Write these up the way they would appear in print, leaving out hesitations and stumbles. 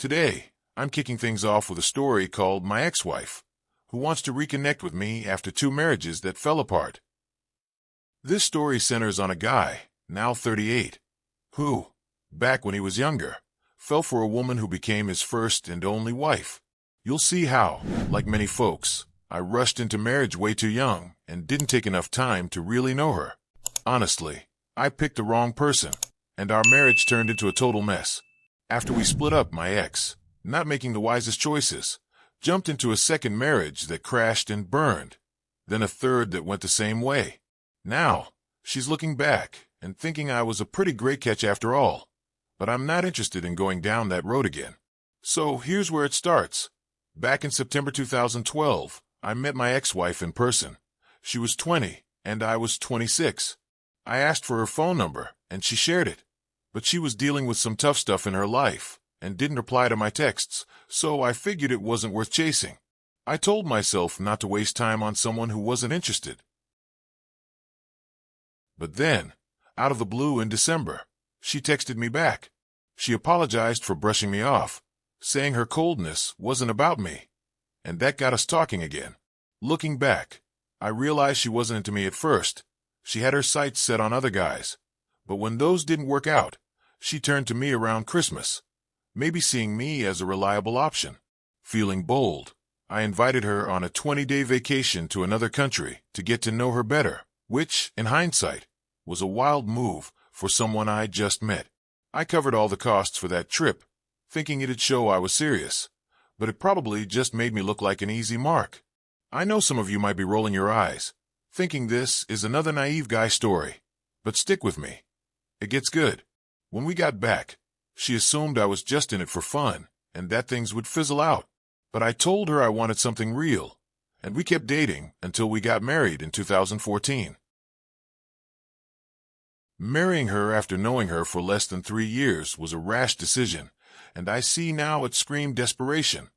Today, I'm kicking things off with a story called My Ex-Wife, who wants to reconnect with me after two marriages that fell apart. This story centers on a guy, now 38, who, back when he was younger, fell for a woman who became his first and only wife. You'll see how, like many folks, I rushed into marriage way too young and didn't take enough time to really know her. Honestly, I picked the wrong person, and our marriage turned into a total mess. After we split up, my ex, not making the wisest choices, jumped into a second marriage that crashed and burned, then a third that went the same way. Now, she's looking back and thinking I was a pretty great catch after all, but I'm not interested in going down that road again. So here's where it starts. Back in September 2012, I met my ex-wife in person. She was 20, and I was 26. I asked for her phone number, and she shared it. But she was dealing with some tough stuff in her life and didn't reply to my texts, so I figured it wasn't worth chasing. I told myself not to waste time on someone who wasn't interested. But then, out of the blue in December, she texted me back. She apologized for brushing me off, saying her coldness wasn't about me, and that got us talking again. Looking back, I realized she wasn't into me at first. She had her sights set on other guys. But when those didn't work out, she turned to me around Christmas, maybe seeing me as a reliable option. Feeling bold, I invited her on a 20-day vacation to another country to get to know her better, which, in hindsight, was a wild move for someone I just met. I covered all the costs for that trip, thinking it'd show I was serious, but it probably just made me look like an easy mark. I know some of you might be rolling your eyes, thinking this is another naive guy story, but stick with me. It gets good. When we got back, she assumed I was just in it for fun and that things would fizzle out. But I told her I wanted something real, and we kept dating until we got married in 2014. Marrying her after knowing her for less than 3 years was a rash decision, and I see now it screamed desperation,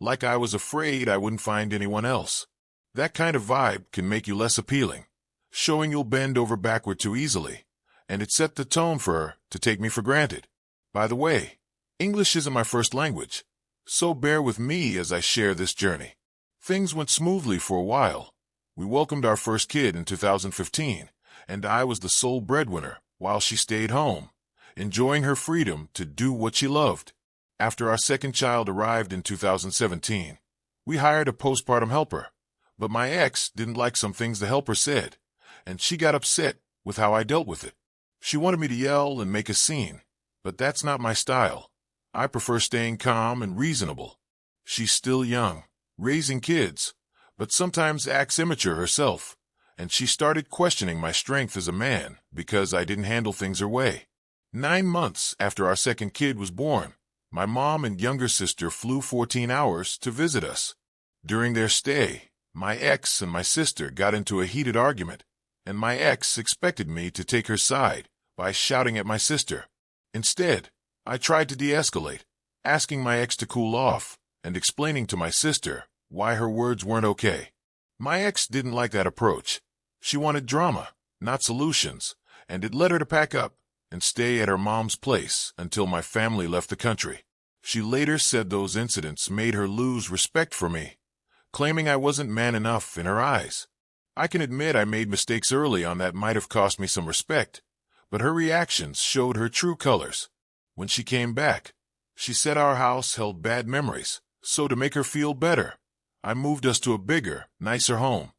like I was afraid I wouldn't find anyone else. That kind of vibe can make you less appealing, showing you'll bend over backward too easily, and it set the tone for her to take me for granted. By the way, English isn't my first language, so bear with me as I share this journey. Things went smoothly for a while. We welcomed our first kid in 2015, and I was the sole breadwinner while she stayed home, enjoying her freedom to do what she loved. After our second child arrived in 2017, we hired a postpartum helper, but my ex didn't like some things the helper said, and she got upset with how I dealt with it. She wanted me to yell and make a scene, but that's not my style. I prefer staying calm and reasonable. She's still young, raising kids, but sometimes acts immature herself, and she started questioning my strength as a man because I didn't handle things her way. 9 months after our second kid was born, my mom and younger sister flew 14 hours to visit us. During their stay, my ex and my sister got into a heated argument, and my ex expected me to take her side by shouting at my sister. Instead, I tried to de-escalate, asking my ex to cool off and explaining to my sister why her words weren't okay. My ex didn't like that approach. She wanted drama, not solutions, and it led her to pack up and stay at her mom's place until my family left the country. She later said those incidents made her lose respect for me, claiming I wasn't man enough in her eyes. I can admit I made mistakes early on that might have cost me some respect, but her reactions showed her true colors. When she came back, she said our house held bad memories, so to make her feel better, I moved us to a bigger, nicer home.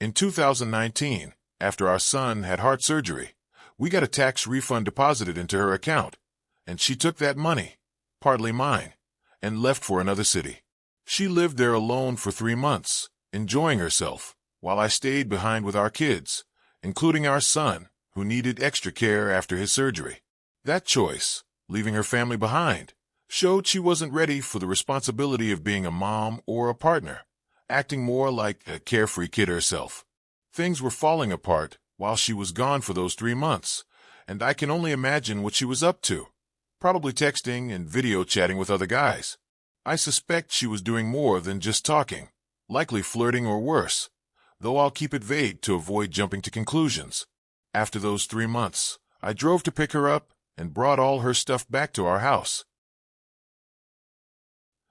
In 2019, after our son had heart surgery, we got a tax refund deposited into her account, and she took that money, partly mine, and left for another city. She lived there alone for 3 months, enjoying herself, while I stayed behind with our kids, including our son, who needed extra care after his surgery. That choice, leaving her family behind, showed she wasn't ready for the responsibility of being a mom or a partner, acting more like a carefree kid herself. Things were falling apart while she was gone for those 3 months, and I can only imagine what she was up to, probably texting and video chatting with other guys. I suspect she was doing more than just talking, likely flirting or worse, though I'll keep it vague to avoid jumping to conclusions. After those 3 months, I drove to pick her up, and brought all her stuff back to our house.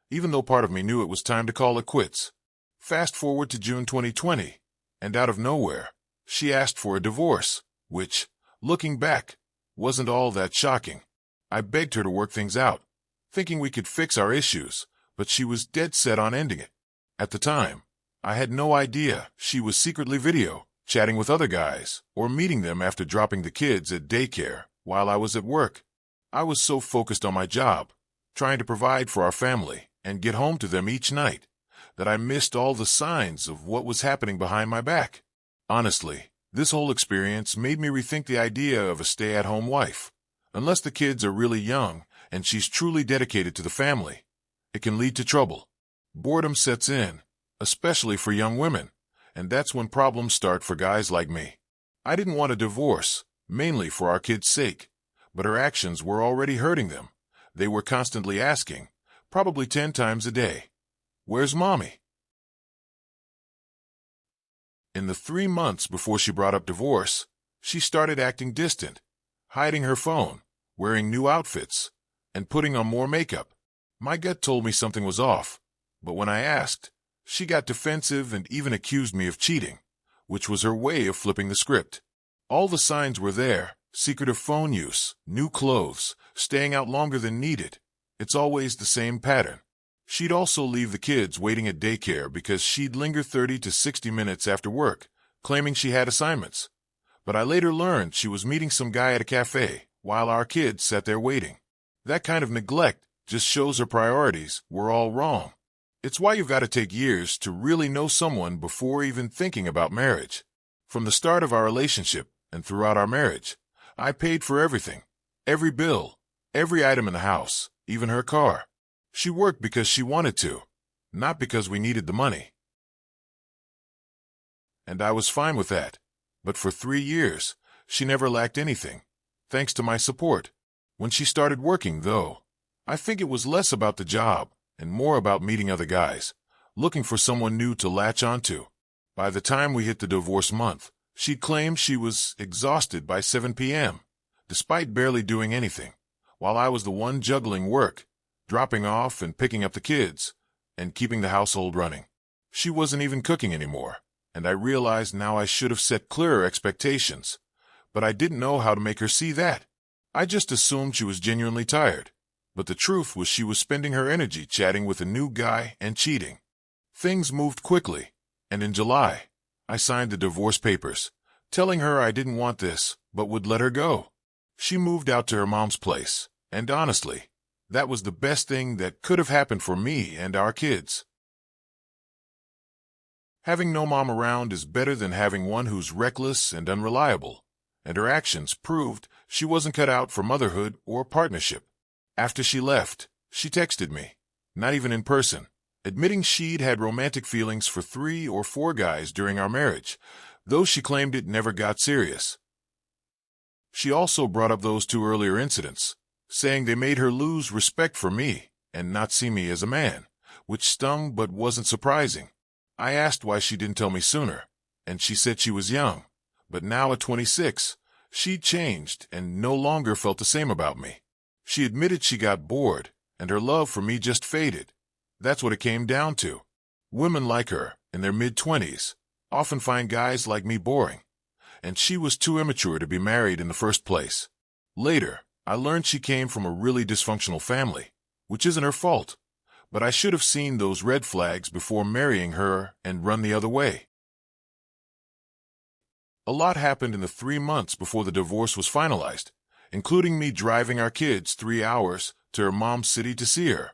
Even though part of me knew it was time to call it quits. Fast forward to June 2020, and out of nowhere, she asked for a divorce, which, looking back, wasn't all that shocking. I begged her to work things out, thinking we could fix our issues, but she was dead set on ending it. At the time, I had no idea she was secretly video chatting with other guys or meeting them after dropping the kids at daycare while I was at work. I was so focused on my job, trying to provide for our family and get home to them each night, that I missed all the signs of what was happening behind my back. Honestly, this whole experience made me rethink the idea of a stay-at-home wife. Unless the kids are really young and she's truly dedicated to the family, it can lead to trouble. Boredom sets in, especially for young women, and that's when problems start for guys like me. I didn't want a divorce, mainly for our kids' sake, but her actions were already hurting them. They were constantly asking, probably 10 times a day, "Where's Mommy?" In the 3 months before she brought up divorce, she started acting distant, hiding her phone, wearing new outfits, and putting on more makeup. My gut told me something was off, but when I asked, she got defensive and even accused me of cheating, which was her way of flipping the script. All the signs were there: secretive phone use, new clothes, staying out longer than needed. It's always the same pattern. She'd also leave the kids waiting at daycare because she'd linger 30 to 60 minutes after work, claiming she had assignments. But I later learned she was meeting some guy at a cafe while our kids sat there waiting. That kind of neglect just shows her priorities were all wrong. It's why you've got to take years to really know someone before even thinking about marriage. From the start of our relationship and throughout our marriage, I paid for everything, every bill, every item in the house, even her car. She worked because she wanted to, not because we needed the money. And I was fine with that. But for 3 years, she never lacked anything, thanks to my support. When she started working, though, I think it was less about the job and more about meeting other guys, looking for someone new to latch onto. By the time we hit the divorce month, she claimed she was exhausted by 7 p.m., despite barely doing anything, while I was the one juggling work, dropping off and picking up the kids, and keeping the household running. She wasn't even cooking anymore, and I realized now I should have set clearer expectations, but I didn't know how to make her see that. I just assumed she was genuinely tired, but the truth was she was spending her energy chatting with a new guy and cheating. Things moved quickly, and in July, I signed the divorce papers, telling her I didn't want this, but would let her go. She moved out to her mom's place, and honestly, that was the best thing that could have happened for me and our kids. Having no mom around is better than having one who's reckless and unreliable, and her actions proved she wasn't cut out for motherhood or partnership. After she left, she texted me, not even in person, admitting she'd had romantic feelings for 3 or 4 guys during our marriage, though she claimed it never got serious. She also brought up those 2 earlier incidents, saying they made her lose respect for me and not see me as a man, which stung but wasn't surprising. I asked why she didn't tell me sooner, and she said she was young, but now at 26, she'd changed and no longer felt the same about me. She admitted she got bored, and her love for me just faded. That's what it came down to. Women like her, in their mid-20s, often find guys like me boring, and she was too immature to be married in the first place. Later, I learned she came from a really dysfunctional family, which isn't her fault, but I should have seen those red flags before marrying her and run the other way. A lot happened in the 3 months before the divorce was finalized, including me driving our kids 3 hours to her mom's city to see her,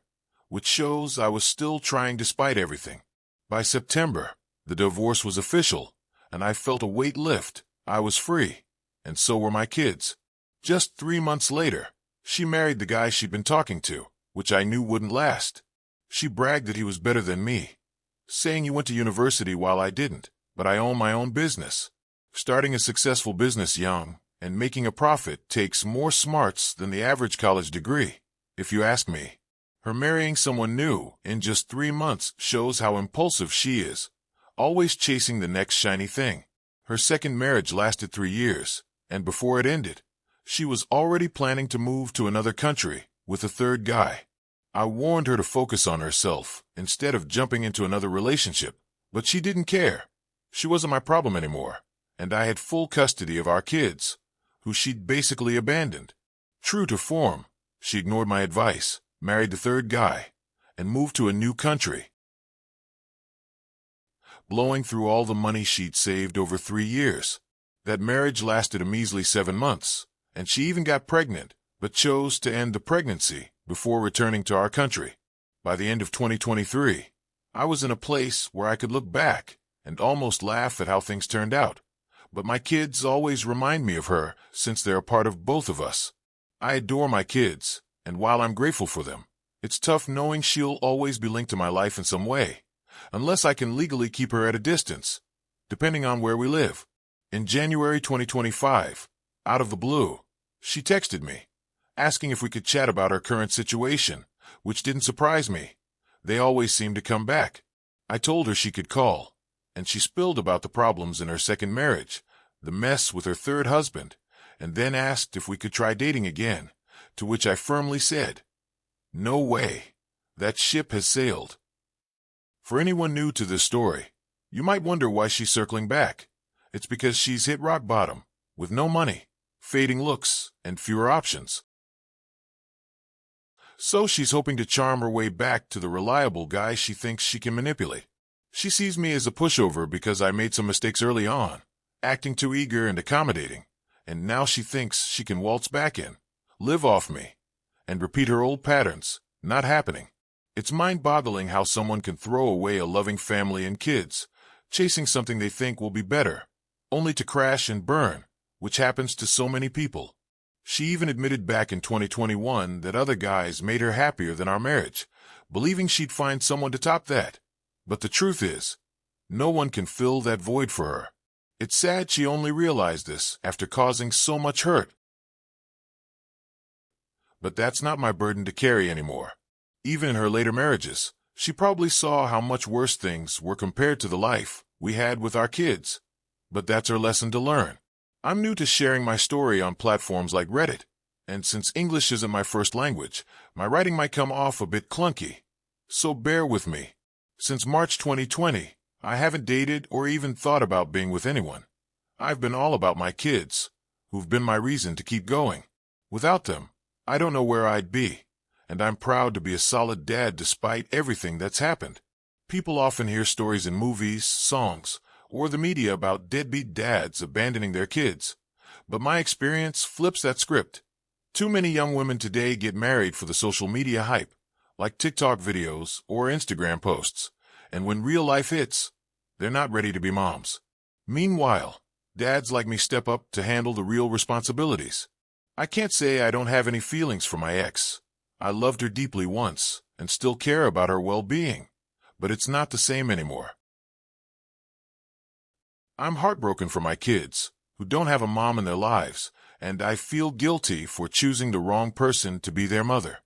which shows I was still trying despite everything. By September, the divorce was official, and I felt a weight lift. I was free, and so were my kids. Just 3 months later, she married the guy she'd been talking to, which I knew wouldn't last. She bragged that he was better than me, saying he went to university while I didn't, but I own my own business. Starting a successful business young and making a profit takes more smarts than the average college degree, if you ask me. Her marrying someone new in just 3 months shows how impulsive she is, always chasing the next shiny thing. Her second marriage lasted 3 years, and before it ended, She was already planning to move to another country with a third guy. I warned her to focus on herself instead of jumping into another relationship, but she didn't care. She wasn't my problem anymore, and I had full custody of our kids, who she'd basically abandoned. True to form, she ignored my advice, married the third guy, and moved to a new country, blowing through all the money she'd saved over 3 years. That marriage lasted a measly 7 months, and she even got pregnant, but chose to end the pregnancy before returning to our country. By the end of 2023, I was in a place where I could look back and almost laugh at how things turned out. But my kids always remind me of her since they're a part of both of us. I adore my kids, and while I'm grateful for them, it's tough knowing she'll always be linked to my life in some way, unless I can legally keep her at a distance, depending on where we live. In January 2025, out of the blue, she texted me, asking if we could chat about our current situation, which didn't surprise me. They always seem to come back. I told her she could call, and she spilled about the problems in her second marriage, the mess with her third husband, and then asked if we could try dating again, to which I firmly said, "No way. That ship has sailed." For anyone new to this story, you might wonder why she's circling back. It's because she's hit rock bottom, with no money, fading looks, and fewer options. So she's hoping to charm her way back to the reliable guy she thinks she can manipulate. She sees me as a pushover because I made some mistakes early on, acting too eager and accommodating, and now she thinks she can waltz back in, live off me, and repeat her old patterns. Not happening. It's mind-boggling how someone can throw away a loving family and kids, chasing something they think will be better, only to crash and burn, which happens to so many people. She even admitted back in 2021 that other guys made her happier than our marriage, believing she'd find someone to top that. But the truth is, no one can fill that void for her. It's sad she only realized this after causing so much hurt. But that's not my burden to carry anymore. Even in her later marriages, she probably saw how much worse things were compared to the life we had with our kids. But that's her lesson to learn. I'm new to sharing my story on platforms like Reddit, and since English isn't my first language, my writing might come off a bit clunky. So bear with me. Since March 2020, I haven't dated or even thought about being with anyone. I've been all about my kids, who've been my reason to keep going. Without them, I don't know where I'd be, and I'm proud to be a solid dad despite everything that's happened. People often hear stories in movies, songs, or the media about deadbeat dads abandoning their kids. But my experience flips that script. Too many young women today get married for the social media hype, like TikTok videos or Instagram posts, and when real life hits, they're not ready to be moms. Meanwhile, dads like me step up to handle the real responsibilities. I can't say I don't have any feelings for my ex. I loved her deeply once and still care about her well-being, but it's not the same anymore. I'm heartbroken for my kids, who don't have a mom in their lives, and I feel guilty for choosing the wrong person to be their mother.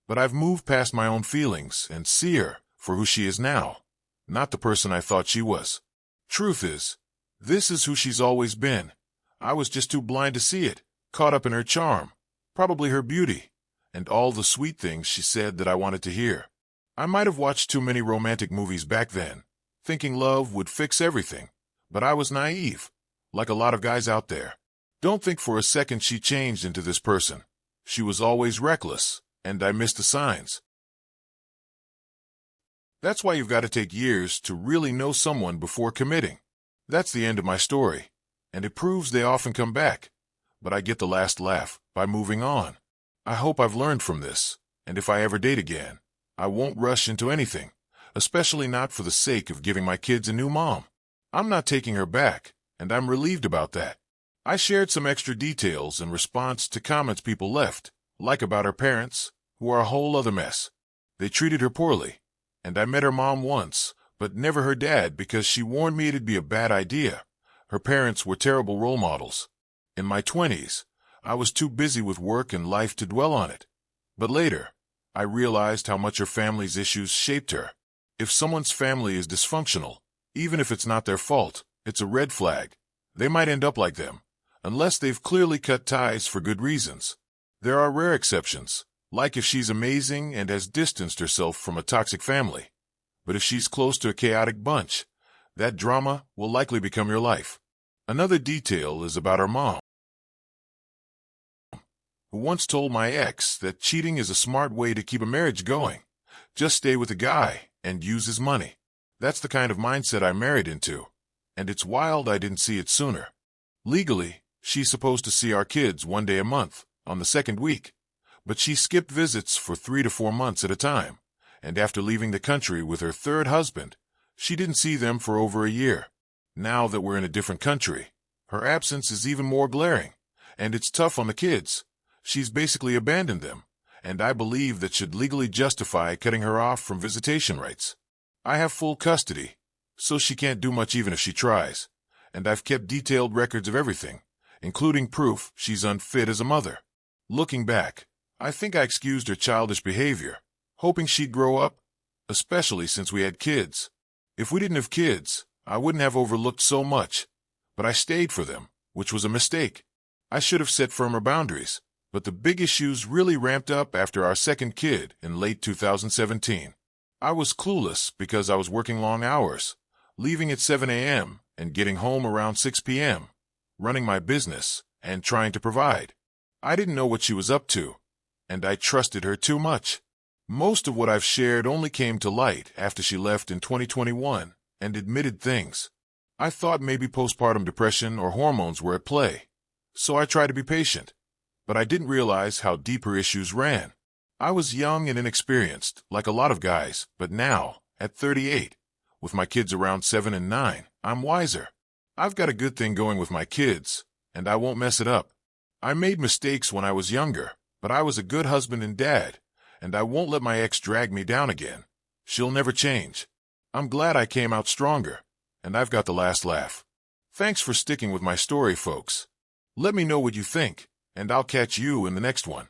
But I've moved past my own feelings and see her for who she is now, not the person I thought she was. Truth is, this is who she's always been. I was just too blind to see it, caught up in her charm, probably her beauty, and all the sweet things she said that I wanted to hear. I might have watched too many romantic movies back then, thinking love would fix everything. But I was naive, like a lot of guys out there. Don't think for a second she changed into this person. She was always reckless, and I missed the signs. That's why you've got to take years to really know someone before committing. That's the end of my story, and it proves they often come back. But I get the last laugh by moving on. I hope I've learned from this, and if I ever date again, I won't rush into anything, especially not for the sake of giving my kids a new mom. I'm not taking her back, and I'm relieved about that. I shared some extra details in response to comments people left, like about her parents, who are a whole other mess. They treated her poorly, and I met her mom once, but never her dad because she warned me it'd be a bad idea. Her parents were terrible role models. In my 20s, I was too busy with work and life to dwell on it. But later, I realized how much her family's issues shaped her. If someone's family is dysfunctional, even if it's not their fault, it's a red flag. They might end up like them, unless they've clearly cut ties for good reasons. There are rare exceptions, like if she's amazing and has distanced herself from a toxic family. But if she's close to a chaotic bunch, that drama will likely become your life. Another detail is about her mom, who once told my ex that cheating is a smart way to keep a marriage going. Just stay with the guy and use his money. That's the kind of mindset I married into, and it's wild I didn't see it sooner. Legally, she's supposed to see our kids 1 day a month, on the second week, but she skipped visits for 3 to 4 months at a time, and after leaving the country with her third husband, she didn't see them for over a year. Now that we're in a different country, her absence is even more glaring, and it's tough on the kids. She's basically abandoned them, and I believe that should legally justify cutting her off from visitation rights. I have full custody, so she can't do much even if she tries, and I've kept detailed records of everything, including proof she's unfit as a mother. Looking back, I think I excused her childish behavior, hoping she'd grow up, especially since we had kids. If we didn't have kids, I wouldn't have overlooked so much, but I stayed for them, which was a mistake. I should have set firmer boundaries, but the big issues really ramped up after our second kid in late 2017. I was clueless because I was working long hours, leaving at 7 a.m. and getting home around 6 p.m., running my business and trying to provide. I didn't know what she was up to, and I trusted her too much. Most of what I've shared only came to light after she left in 2021 and admitted things. I thought maybe postpartum depression or hormones were at play, so I tried to be patient, but I didn't realize how deep her issues ran. I was young and inexperienced, like a lot of guys, but now, at 38, with my kids around 7 and 9, I'm wiser. I've got a good thing going with my kids, and I won't mess it up. I made mistakes when I was younger, but I was a good husband and dad, and I won't let my ex drag me down again. She'll never change. I'm glad I came out stronger, and I've got the last laugh. Thanks for sticking with my story, folks. Let me know what you think, and I'll catch you in the next one.